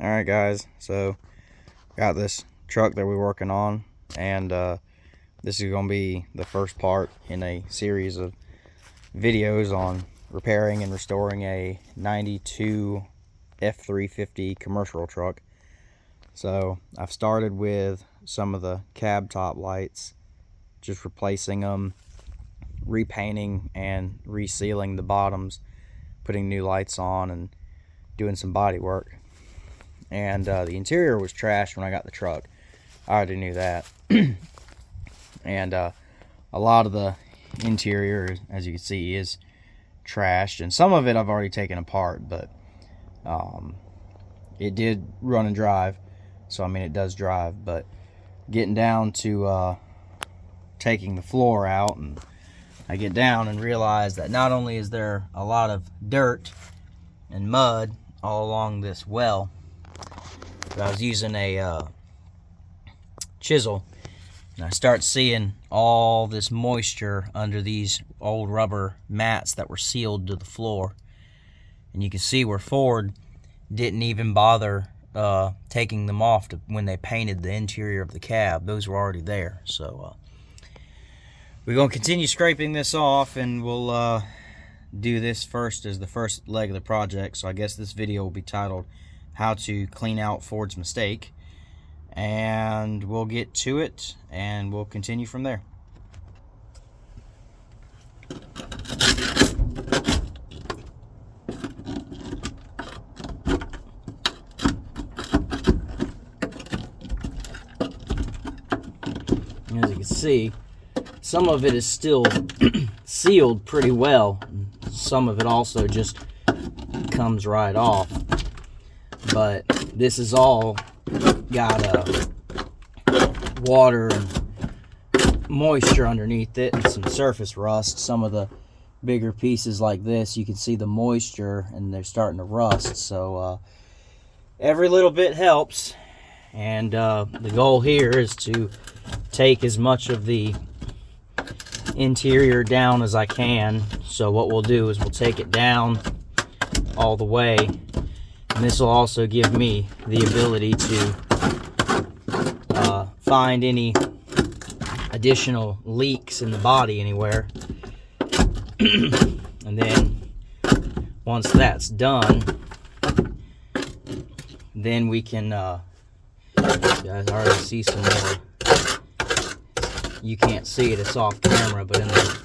Alright guys, so got this truck that we're working on, and this is going to be the first part in a series of videos on repairing and restoring a 92 F350 commercial truck. So I've started with some of the cab top lights, just replacing them, repainting and resealing the bottoms, putting new lights on, and doing some body work. And the interior was trashed when I got the truck. I already knew that. And a lot of the interior, as you can see, is trashed, and some of it I've already taken apart, but it did run and drive, so I mean it does drive. But getting down to taking the floor out, and I get down and realize that not only is there a lot of dirt and mud all along this well, but I was using a chisel, and I start seeing all this moisture under these old rubber mats that were sealed to the floor. And you can see where Ford didn't even bother taking them off when they painted the interior of the cab. Those were already there. So we're going to continue scraping this off, and we'll do this first as the first leg of the project. So I guess this video will be titled "How to Clean Out Ford's Mistake," and we'll get to it and we'll continue from there. As you can see, some of it is still sealed pretty well. Some of it also just comes right off. But this is all got water and moisture underneath it, and some surface rust. Some of the bigger pieces like this, you can see the moisture and they're starting to rust. So every little bit helps, and the goal here is to take as much of the interior down as I can. So what we'll do is we'll take it down all the way, and this will also give me the ability to find any additional leaks in the body anywhere. And then once that's done, then we can you guys already see some more. You can't see it, it's off camera, but in the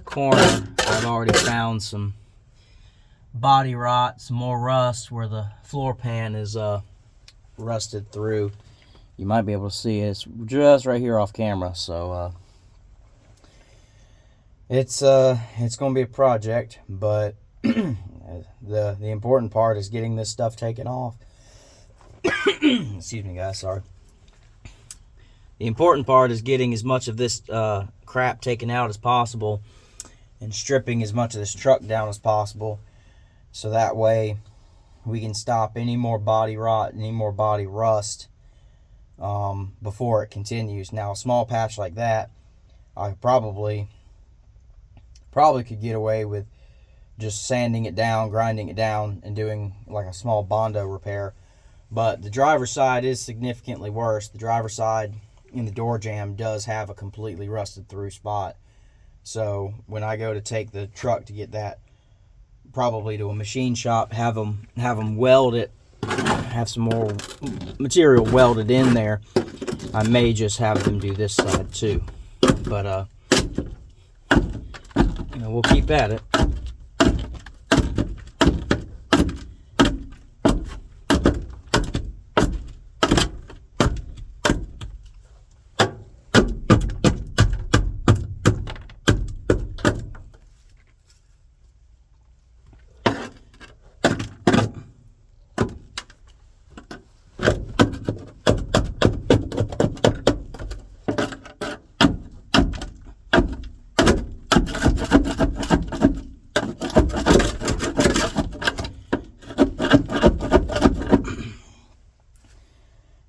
corner I've already found some body rot, some more rust where the floor pan is rusted through. You might be able to see it. It's just right here off camera. So it's gonna be a project, but the important part is getting this stuff taken off. Excuse me guys, sorry. The important part is getting as much of this crap taken out as possible, and stripping as much of this truck down as possible, so that way we can stop any more body rot, any more body rust before it continues. Now a small patch like that, I probably could get away with just sanding it down, grinding it down, and doing like a small Bondo repair. But the driver's side is significantly worse. The driver's side in the door jamb does have a completely rusted through spot. So when I go to take the truck to get that probably to a machine shop, have them weld it, have some more material welded in there, I may just have them do this side too. But you know, we'll keep at it.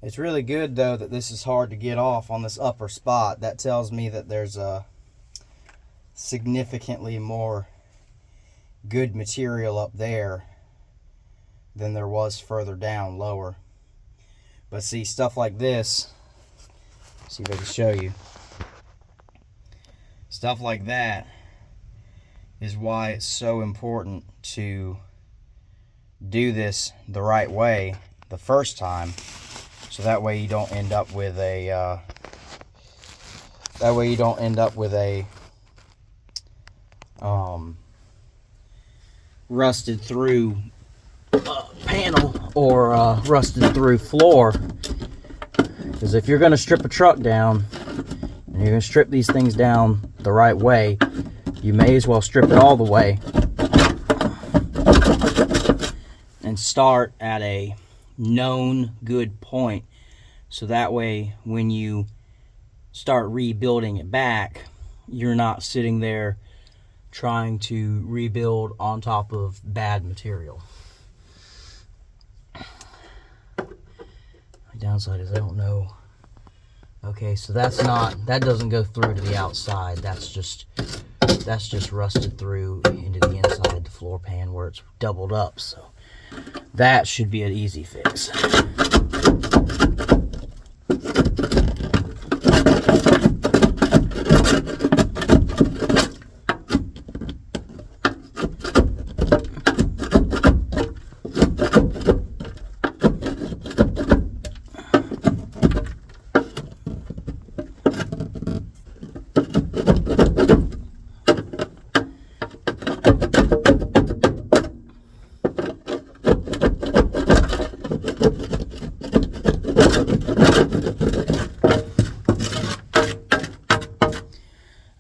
It's really good though that this is hard to get off on this upper spot. That tells me that there's a significantly more good material up there than there was further down, lower. But see, stuff like this, see if I can show you. Stuff like that is why it's so important to do this the right way the first time, so that way you don't end up with a rusted through panel or rusted through floor. Because if you're going to strip a truck down and you're going to strip these things down the right way, you may as well strip it all the way and start at a known good point, so that way when you start rebuilding it back, you're not sitting there trying to rebuild on top of bad material. The downside is I don't know. Okay, so that doesn't go through to the outside. That's just rusted through into the inside, the floor pan where it's doubled up. So that should be an easy fix.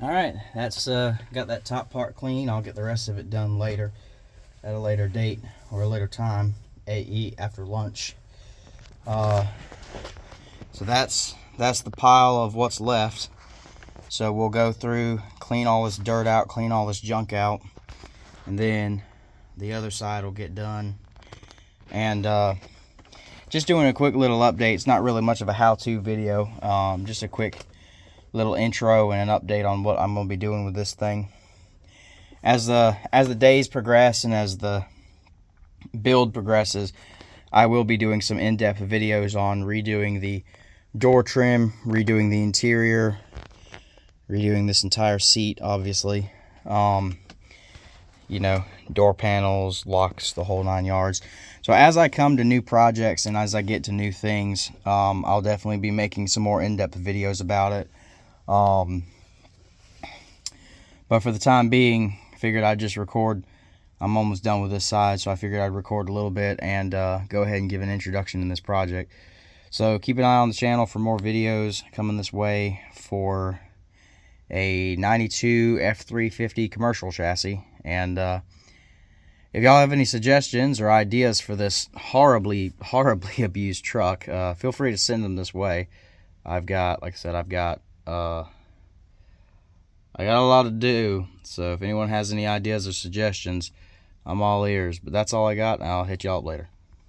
Alright, that's got that top part clean. I'll get the rest of it done later, at a later date or a later time, after lunch. So that's the pile of what's left. So we'll go through, clean all this dirt out, clean all this junk out, and then the other side will get done. And just doing a quick little update. It's not really much of a how-to video, just a quick little intro and an update on what I'm going to be doing with this thing. As the days progress and as the build progresses, I will be doing some in-depth videos on redoing the door trim, redoing the interior, redoing this entire seat, obviously. You know, door panels, locks, the whole 9 yards. So as I come to new projects and as I get to new things, I'll definitely be making some more in-depth videos about it. But for the time being, I figured I'd just record. I'm almost done with this side, so I figured I'd record a little bit and go ahead and give an introduction in this project. So keep an eye on the channel for more videos coming this way for a 92 F350 commercial chassis. And if y'all have any suggestions or ideas for this horribly abused truck, feel free to send them this way. Like I said, I got a lot to do, so if anyone has any ideas or suggestions, I'm all ears. But that's all I got, and I'll hit y'all up later.